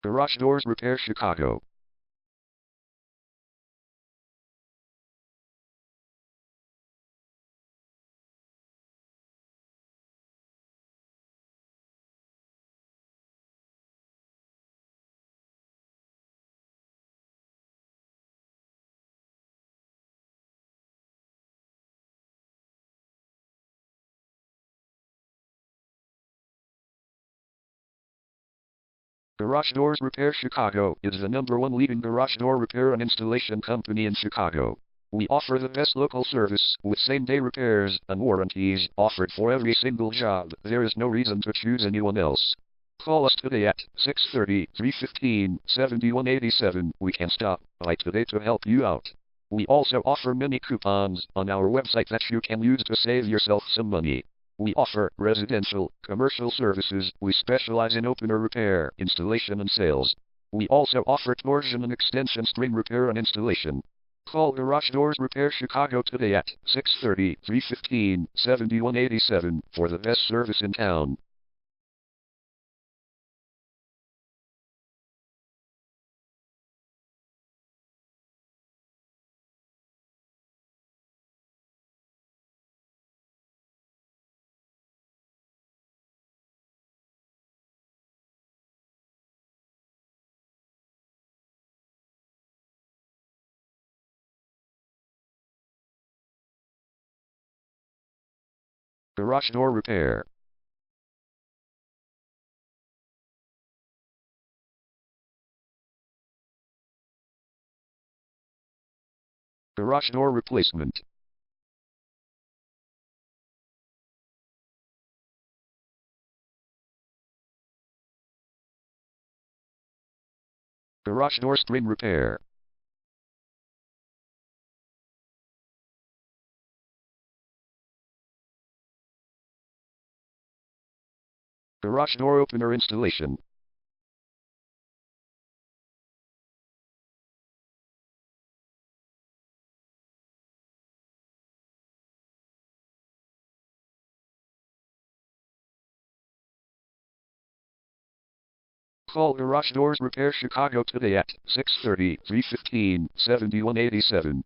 Garage Doors Repair Chicago. Garage Doors Repair Chicago is the #1 leading garage door repair and installation company in Chicago. We offer the best local service with same-day repairs and warranties offered for every single job. There is no reason to choose anyone else. Call us today at 630-315-7187. We can stop by today to help you out. We also offer many coupons on our website that you can use to save yourself some money. We offer residential, commercial services. We specialize in opener repair, installation and sales. We also offer torsion and extension string repair and installation. Call Garage Doors Repair Chicago today at 630-315-7187 for the best service in town. Garage Door Repair. Garage Door Replacement. Garage Door String Repair. Garage Door Opener Installation. Call Garage Doors Repair Chicago today at 630-315-7187.